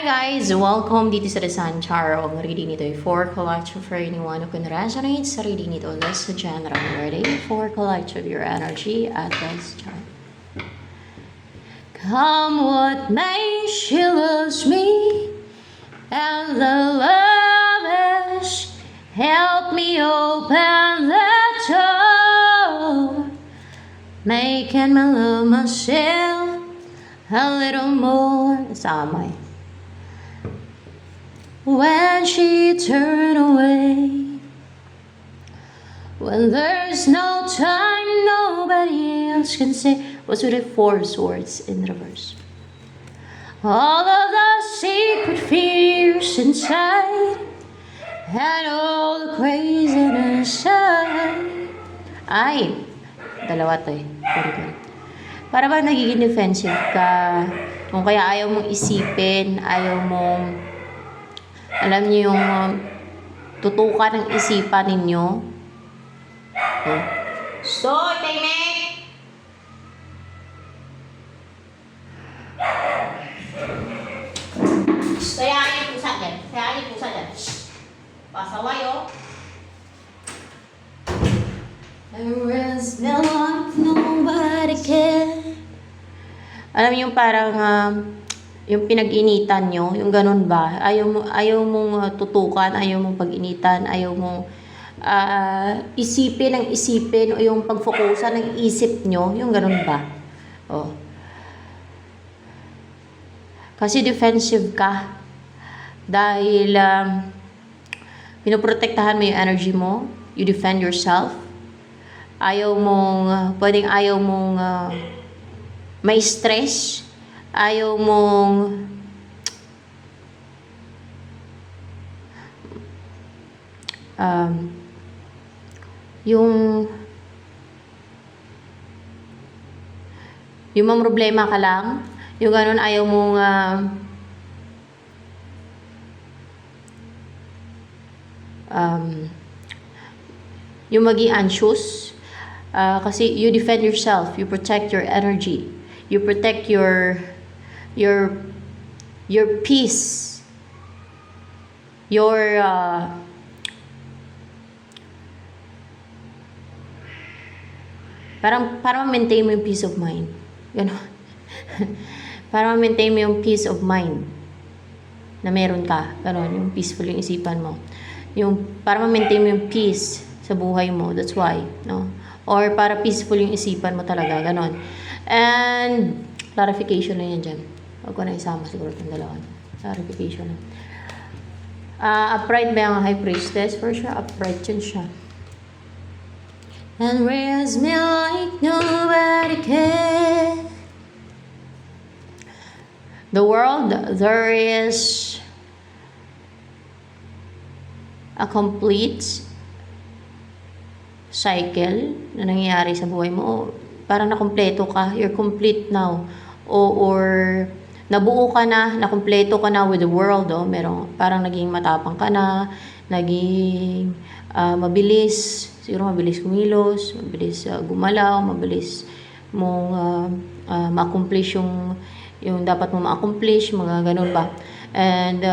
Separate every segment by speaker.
Speaker 1: guys! Welcome dito sa The Sun Tarot. Ang reading nito ay for collective for anyone who can resonate sa reading nito. Let's sa general ready for collective your energy at this time. Come what may, she loves me, and the love is help me open the door, making me love myself a little more. Samay. When she turned away, when there's no time, nobody else can say. What's with the four swords in reverse? All of the secret fears inside, and all the craziness inside. Ay, dalawa to eh. Para ba nagiging defensive ka? Kung kaya ayaw mong isipin, ayaw mong alam niyo yung tutukan ng isipan ninyo. Okay. Stop, Taymek! Sayangin yung pusa dyan. Sayangin yung pusa dyan. Pasaway, oh. There is no one, nobody can. Alam niyo yung parang yung pinag-initan nyo, yung ganun ba? Ayaw mong tutukan, ayaw mong pag-initan, ayaw mong isipin ng isipin o yung pagfokusan ng isip nyo, yung ganun ba? Oh. Kasi defensive ka dahil pinoprotektahan mo yung energy mo, you defend yourself. Pwedeng ayaw mong may stress, ayaw mong yung mga problema ka lang, yung ganun ayaw mong yung maging anxious, kasi you defend yourself, you protect your energy, you protect your peace, your para ma-maintain mo yung peace of mind. Ganon. Para ma-maintain mo yung peace of mind na meron ka. Ganon, yung peaceful yung isipan mo. Yung para ma-maintain mo yung peace sa buhay mo. That's why, no? Or para peaceful yung isipan mo talaga. Ganon. And clarification na yan dyan. Huwag ko na isama siguro itong dalawa. Clarification na. Upright ba yung high priestess? For sure, upright yan siya. And raise me like nobody can. The world, there is a complete cycle na nangyayari sa buhay mo. Parang nakumpleto ka, you're complete now. Or nabuo ka na, nakumpleto ka na with the world. Parang naging matapang ka na, naging mabilis, siguro mabilis kumilos, mabilis gumalaw, mabilis mong ma-accomplish yung dapat mo ma-accomplish, mga ganun ba. And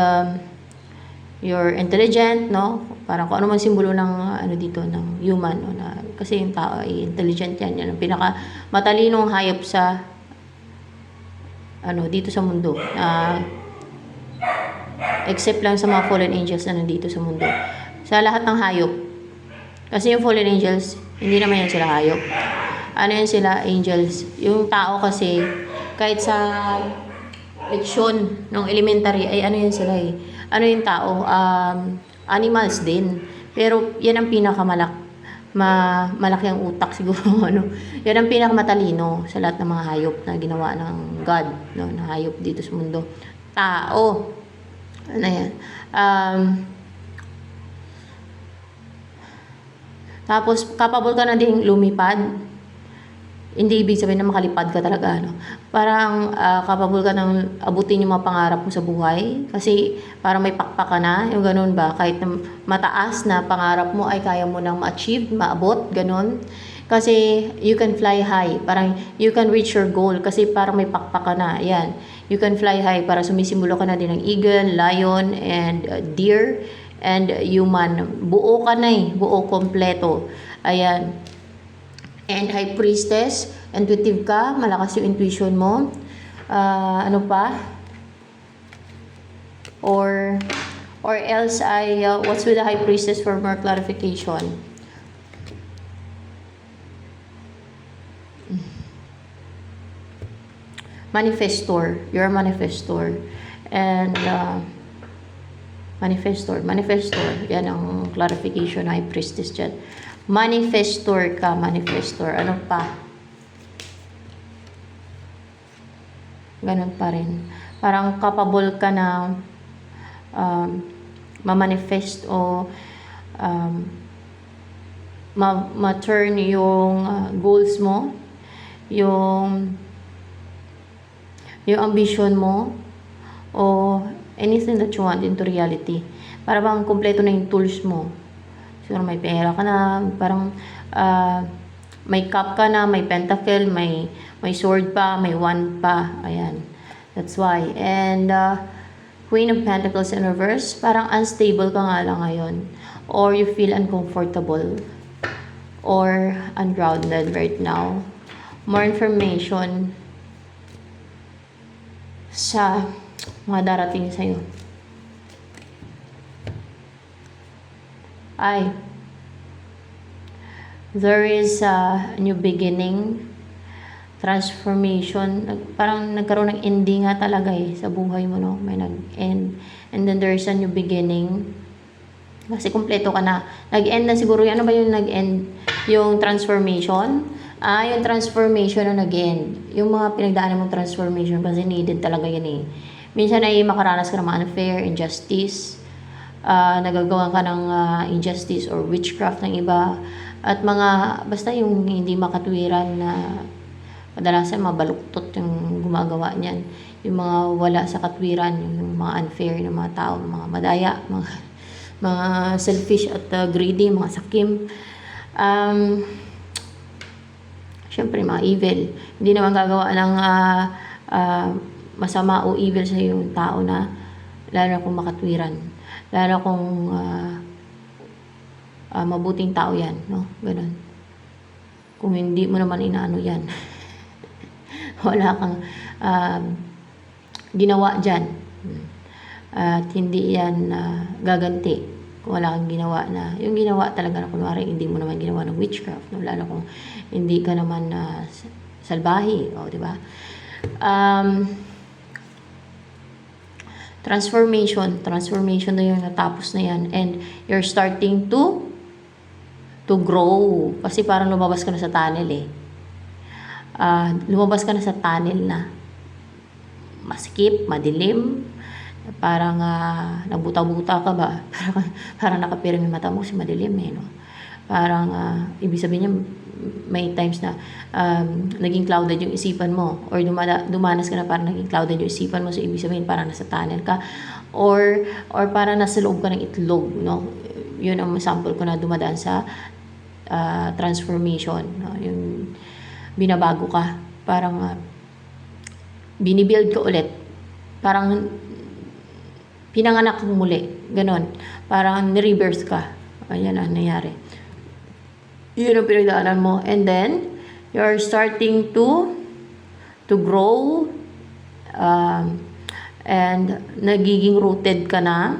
Speaker 1: you're intelligent, no? Parang kung ano man simbolo ng dito ng human, no? Kasi yung tao ay intelligent yan. Yan ang pinaka matalinong hayop sa dito sa mundo. Except lang sa mga fallen angels na nandito sa mundo. Sa lahat ng hayop. Kasi yung fallen angels, hindi naman yan sila hayop. Ano yan sila? Angels. Yung tao kasi, kahit sa leksyon ng elementary, ay ano yan sila eh. Ano yung tao? Animals din. Pero yan ang malaki ang utak siguro. Yan ang pinakamatalino sa lahat ng mga hayop na ginawa ng God. No? Na hayop dito sa mundo. Tao. Ano yan? Tapos, capable ka na ding lumipad. Hindi ibig sabihin na makalipad ka talaga. Parang capable ka ng abutin yung mga pangarap mo sa buhay. Kasi parang may pakpak ka na. Yung ganun ba? Kahit na mataas na pangarap mo ay kaya mo nang ma-achieve, maabot. Ganun. Kasi you can fly high. Parang you can reach your goal kasi parang may pakpak ka na. Ayan. You can fly high para sumisimbolo ka na din ng eagle, lion, and deer, and human. Buo ka na buo, kompleto. Ayan. And high priestess, intuitive ka, malakas yung intuition mo. Ano pa? Or else what's with the high priestess for more clarification? Manifestor. You're a manifestor. And manifestor. Yan ang clarification, high priestess dyan. Manifestor ka, manifestor. Ano pa? Ganun pa rin. Parang capable ka na ma-manifest o ma-turn yung goals mo, yung ambition mo, o anything that you want into reality. Para bang kumpleto na yung tools mo. Siguro may pera ka na, parang may cup ka na, may pentacle, may sword pa, may wand pa. Ayan. That's why. And Queen of Pentacles in reverse, parang unstable ka nga lang ngayon. Or you feel uncomfortable. Or ungrounded right now. More information sa mga darating sa'yo. There is a new beginning, transformation, parang nagkaroon ng ending nga talaga sa buhay mo, no? May nag-end. And then there is a new beginning. Kasi kumpleto ka na. Nag-end na siguro. Ano ba yung nag-end? Yung transformation? Yung transformation na nag-end. Yung mga pinagdaanan mong transformation kasi needed talaga yan Minsan ay makaranas ka ng mga unfair, injustice, nagagawa ka ng injustice or witchcraft ng iba, at basta yung hindi makatwiran na kadalasan mabaluktot yung gumagawa niyan. Yung mga wala sa katwiran, yung mga unfair na mga tao, mga madaya, mga selfish at greedy, mga sakim. Siyempre, mga evil. Hindi naman gagawa ng masama o evil sa yung tao na lalo kung makatwiran. Lalo kung mabuting tao yan, no? Ganun. Kung hindi mo naman inaano yan. Wala kang ginawa dyan. At hindi yan gaganti kung wala kang ginawa na, yung ginawa talaga na kunwari, hindi mo naman ginawa ng witchcraft, no? Lalo kung hindi ka naman salbahi, di ba? Transformation na yung natapos na yan, and you're starting to grow, kasi parang lumabas ka na sa tunnel lumabas ka na sa tunnel na masikip, madilim, parang nabuta-buta ka ba? Parang nakapiring yung mata mo kasi madilim no? Parang ibig sabihin niya may times na naging clouded yung isipan mo, or dumanas ka na parang naging clouded yung isipan mo, so ibig sabihin parang nasa tunnel ka, or parang nasa loob ka ng itlog, no? Yun ang sample ko na dumadaan sa transformation, no? Yung binabago ka, parang binibuild ka ulit, parang pinanganak kang muli, ganon, parang ni-rebirth ka. Ayan ang nangyari. Yun ang pinagdaanan mo, and then you're starting to grow, and nagiging rooted ka na,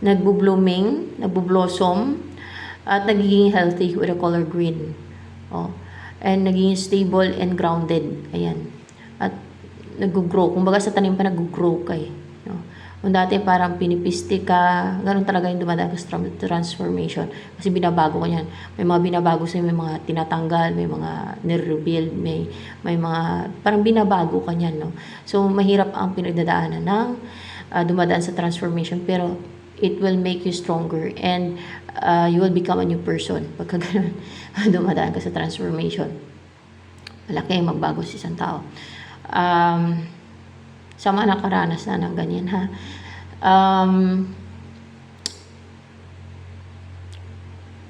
Speaker 1: nagbo-blooming, nagbo-blossom, at nagiging healthy with the color green. And naging stable and grounded. Ayan. At nag-grow. Kumbaga sa tanim pa nag-grow ka no? Kung dati parang pinipiste ka, ganun talaga yung dumadaan sa transformation. Kasi binabago ka yan. May mga binabago sa'yo, may mga tinatanggal, may mga nire-rebuild, may mga, parang binabago ka yan, no? So, mahirap ang pinagdadaanan ng dumadaan sa transformation, pero it will make you stronger, and you will become a new person pagka ganun dumadaan ka sa transformation. Malaki ang magbago sa isang tao. Sa mga nakaranas na ng ganyan,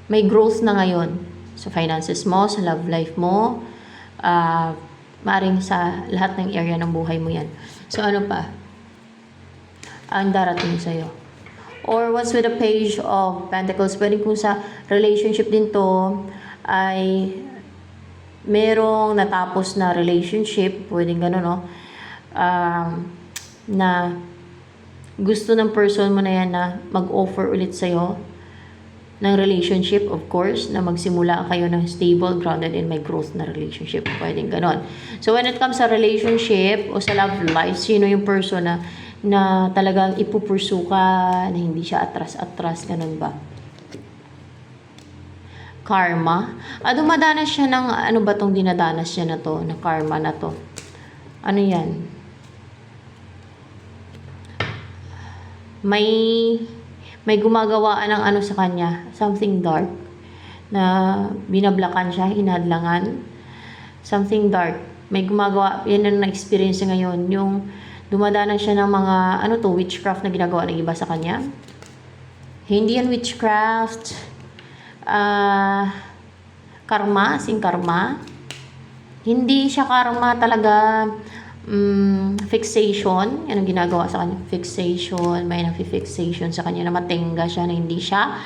Speaker 1: may growth na ngayon. Sa finances mo, sa love life mo, maaaring sa lahat ng area ng buhay mo yan. So ano pa ang darating sa'yo? Or what's with the page of pentacles? Pwede kung sa relationship din to ay merong natapos na relationship, pwedeng gano'n, no? Na gusto ng person mo na yan na mag-offer ulit sa'yo ng relationship, of course, na magsimula kayo ng stable, grounded in my growth na relationship. Pwedeng ganon. So, when it comes sa relationship o sa love life, sino yung person na talagang ipupursu ka, na hindi siya atras-atras, ganon ba? Karma. Dumadanas siya ng, ano ba tong dinadanas siya na to, na karma na to? Ano yan? May gumagawaan ng ano sa kanya, something dark, na binablakan siya, hinadlangan, something dark. May gumagawa, yan ang na-experience ngayon, yung dumadanas siya ng mga, ano to, witchcraft na ginagawa ng iba sa kanya. Hindi yan witchcraft, karma, karma. Hindi siya karma talaga, fixation, yan ang ginagawa sa kanya, fixation, may nafi-fixation sa kanya na matenga siya, na hindi siya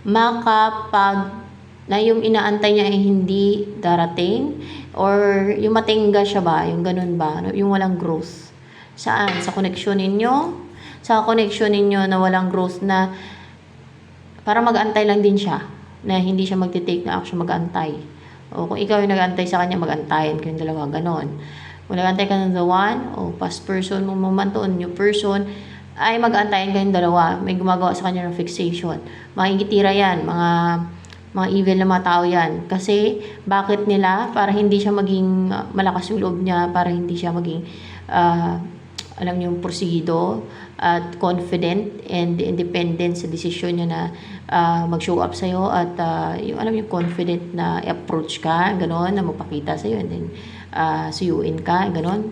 Speaker 1: na yung inaantay niya ay hindi darating, or yung matenga siya ba, yung ganun ba, yung walang growth. Saan? Sa connection ninyo? Sa connection ninyo na walang growth, na para mag-antay lang din siya, na hindi siya magte-take na action, mag-antay. O kung ikaw yung nag-antay sa kanya, mag-antayan kayong dalawa, ganon. Kung nag-antay ka ng the one, o past person mo man to, new person, ay mag-antayan kayong dalawa. May gumagawa sa kanya ng fixation. Makikitira yan, mga evil na mga tao yan. Kasi, bakit nila? Para hindi siya maging malakas yung loob niya, para hindi siya maging, alam niyo, porsigido, at confident and independent sa desisyon niya na mag-show up sa'yo, at yung alam niyo, confident na i-approach ka, gano'n, na magpakita sa'yo, and then suyuin ka, gano'n.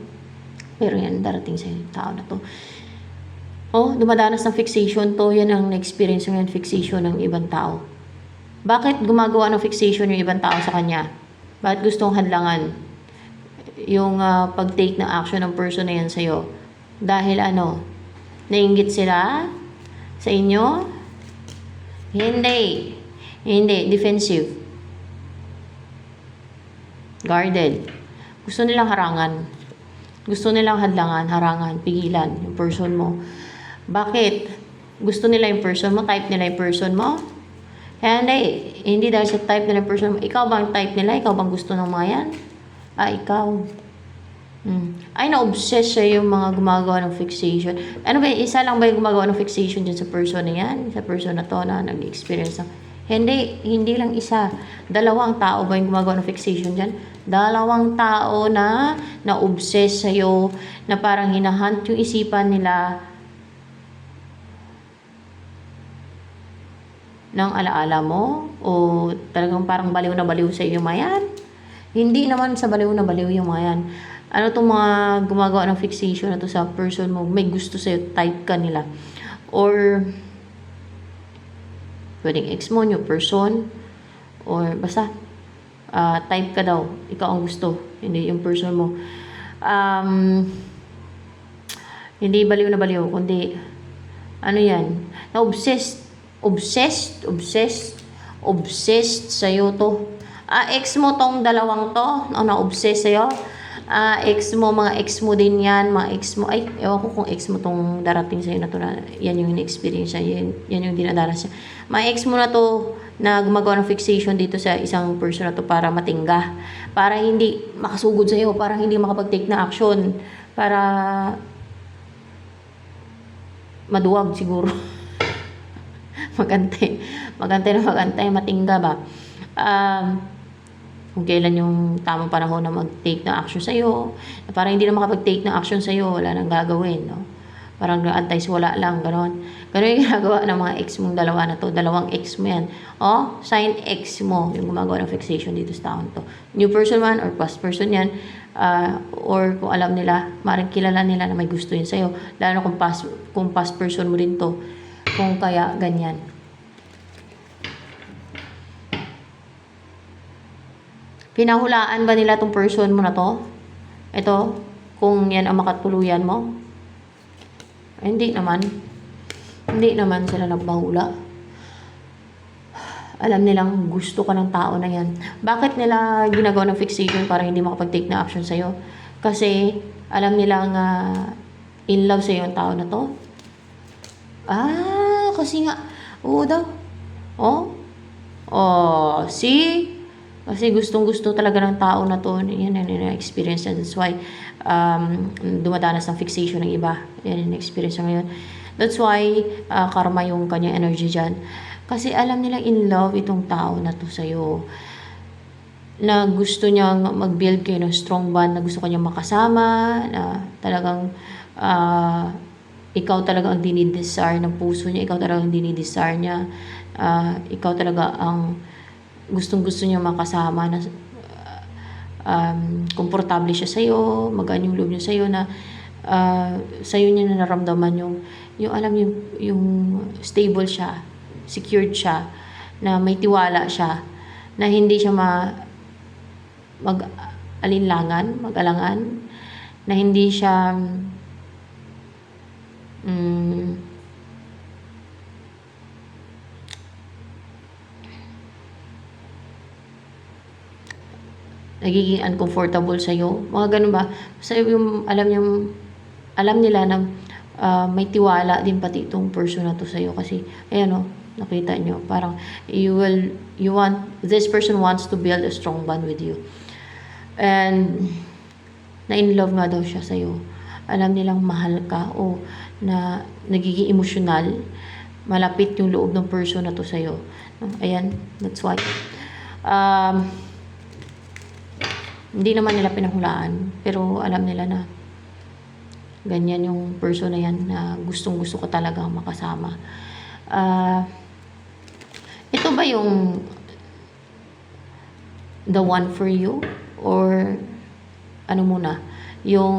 Speaker 1: Pero yan, darating sa tao na to. Dumadanas ng fixation to, yan ang na-experience yung fixation ng ibang tao. Bakit gumagawa ng fixation yung ibang tao sa kanya? Bakit gustong hadlangan yung pag-take ng action ng person na yan sa'yo? Dahil nainggit sila sa inyo? Hindi. Defensive. Guarded. Gusto nilang harangan. Gusto nilang hadlangan, harangan, pigilan yung person mo. Bakit? Gusto nila yung person mo? Type nila yung person mo? Hindi dahil sa type nila yung person mo. Ikaw bang type nila? Ikaw bang gusto ng mga yan? Ikaw. Ay, na-obsess siya yung mga gumagawa ng fixation. Ano ba, isa lang ba yung gumagawa ng fixation dyan sa person na yan? Sa person na to na nag-experience ng... Hindi lang isa. Dalawang tao ba yung gumagawa ng fixation dyan? Dalawang tao na na-obsess sa'yo, na parang hinahunt yung isipan nila ng alaala mo, o talagang parang baliw na baliw sa iyo mayan. Hindi naman sa baliw na baliw yung mayan. Ano itong mga gumagawa ng fixation na to sa person mo, may gusto sa'yo, type ka nila. Or pwedeng ex mo, new person, or basta type ka daw, ikaw ang gusto, hindi yung person mo. Hindi baliw na baliw, kundi ano yan, obsessed sa'yo to. Ex mo tong dalawang to, na-obsess sa'yo. Ex mo, mga ex mo din yan, mga ex mo, ay, ewan ko kung ex mo tong darating sa'yo na to, na yan yung in-experience niya, yan yung dinadaras niya. Mga ex mo na to, na gumagawa ng fixation dito sa isang person na to para matingga, para hindi makasugod sa'yo, para hindi makapag-take na action, para maduwag siguro. magantay, matingga ba? Kung kailan yung tamang panahon na mag-take ng action sa'yo, na parang hindi na makapag-take ng action sa'yo, wala nang gagawin, no? Parang antays wala lang, gano'n. Gano'n yung ginagawa ng mga ex mong dalawa na to, dalawang ex mo yan. Sign ex mo, yung gumagawa ng fixation dito sa taon to. New person man, or past person yan, or kung alam nila, maaaring kilala nila na may gusto yun sa'yo, lalo na kung past person mo din to, kung kaya ganyan. Pinahulaan ba nila tong person mo na to? Ito, kung yan ang makatuluyan mo? Ay, hindi naman. Hindi naman sila nagpahula. Alam nilang gusto ka ng tao na yan. Bakit nila ginagawa ng fixation para hindi makapag-take na action sa'yo? Kasi alam nilang in love sa'yo yung tao na to. Kasi nga, oo daw. Oh? Oh, see? Kasi gustong-gusto talaga ng tao na to. Yan yung experience niya. That's why dumadanas ng fixation ng iba. Yan yung experience niya ngayon. That's why karma yung kanyang energy dyan. Kasi alam nilang in love itong tao na to sa'yo. Na gusto niyang mag-build kayo ng strong bond. Na gusto kanyang makasama. Na talagang ikaw talaga ang dinidesire ng puso niya. Ikaw talaga ang dinidesire niya. Ikaw talaga ang gustong-gusto niya makasama na komportable siya sa'yo, magaan yung loob niya sa'yo na sa'yo niya na naramdaman yung alam yung stable siya, secured siya, na may tiwala siya, na hindi siya mag-alangan, na hindi siya nagiging uncomfortable sa'yo. Mga ganun ba? Basta yung alam nila na may tiwala din pati itong person na to sa'yo. Kasi, ayan o, nakita nyo, parang this person wants to build a strong bond with you. And, na-in love nga daw siya sa'yo. Alam nilang mahal ka o na nagiging emosyonal. Malapit yung loob ng person na to sa'yo. Ayan, that's why. Hindi naman nila pinahulaan, pero alam nila na ganyan yung person na yan na gustong-gusto ko talaga makasama. Ito ba yung the one for you? Or ano muna? Yung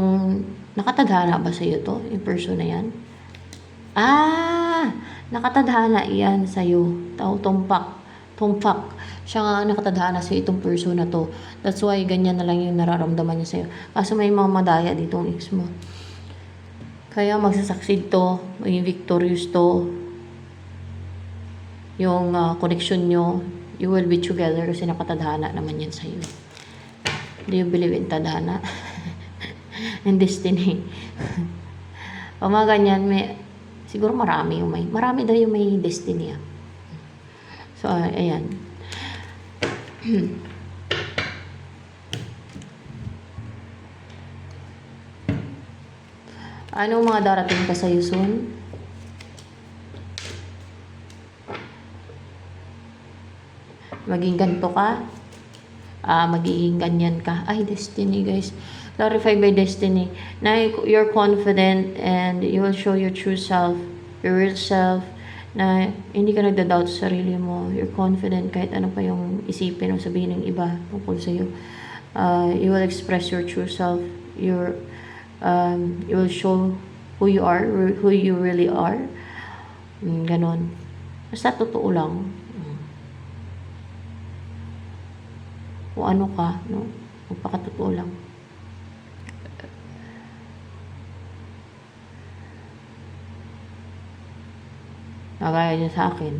Speaker 1: nakatadhana ba sa'yo to? Yung person na yan? Nakatadhana yan sa'yo. Tumpak. Siya nga nakatadhana sa itong person na to. That's why ganyan na lang yung nararamdaman niya sa'yo. Kaso may mga madaya dito ang ex mo. Kaya magsasucceed to, maging victorious to. Yung connection nyo, you will be together kasi nakatadhana naman yan sa'yo. Do you believe in tadhana? In destiny? O mga ganyan, siguro marami daw yung may destiny. So, ayan. Anong mga darating ka sa'yo soon? Maging ganito ka? Magiging ganyan ka? Ay, destiny guys. Clarified by destiny. Na you're confident and you will show your true self, your real self, na hindi ka nagda-doubt sa sarili mo. You're confident kahit ano pa yung isipin o sabihin ng iba tungkol sa'yo. You will express your true self. You will show who you are, who you really are. Ganon. Basta totoo lang. Kung ano ka, no? Magpakatotoo lang. Kagaya niya sa akin.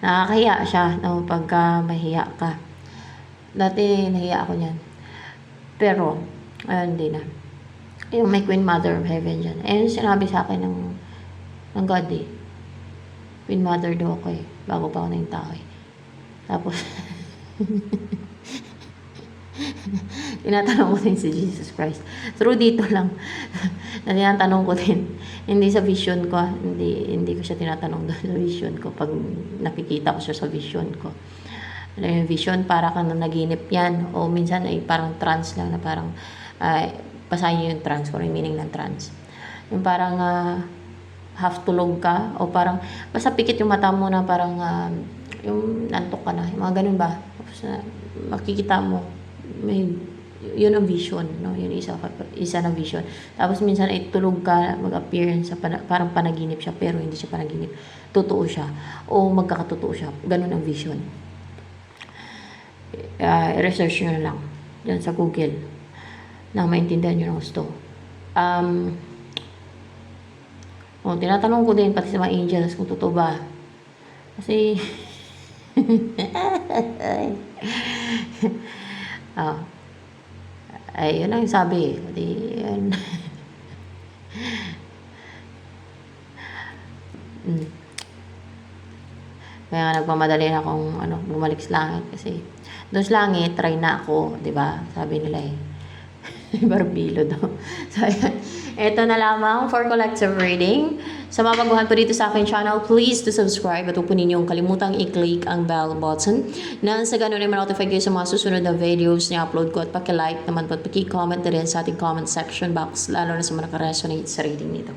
Speaker 1: Nakakahiya siya, no? Pagka mahiya ka. Dati nahiya ako niyan. Pero, hindi na. Yung may Queen Mother of Heaven dyan. Ayun sinabi sa akin ng God eh. Queen Mother daw ako eh. Bago pa ako na yung tao eh. Tapos, tinatanong ko din si Jesus Christ. Through dito lang. Na tinatanong ko din. Hindi sa vision ko. Hindi ko siya tinatanong doon sa vision ko. Pag nakikita ko siya sa vision ko. Yung vision, para kang naginip yan. O minsan ay parang trance lang na parang basahin yung trance or yung meaning ng trance. Yung parang half tulog ka o parang basta pikit yung mata mo na parang yung nantok ka na. Yung mga ganun ba? Tapos makikita mo yun ang vision, no? Yun isa na vision. Tapos minsan ay tulog ka, mag-appear sa parang panaginip siya pero hindi siya panaginip. Totoo siya o magkakatotoo siya. Ganun ang vision. i-research nyo na lang dyan sa Google na maintindihan nyo ng gusto. Tinatanong ko din pati sa mga angels kung totoo ba. Kasi, ay, yun ang sabi. Di, yun. Kaya nga nagmamadali na akong bumalik sa langit kasi doon sa langit, try na ako, 'di ba? Sabi nila eh. Barbilo daw. So, ayan. Ito na lamang for collective reading. Sa mga baguhan po dito sa aking channel, please to subscribe at huwag po ninyong kalimutang i-click ang bell button na sa ganun ay ma-notify kayo sa mga susunod na videos na upload ko at paki-like naman po at paki-comment na rin sa ating comment section box lalo na sa mga naka-resonate sa reading nito.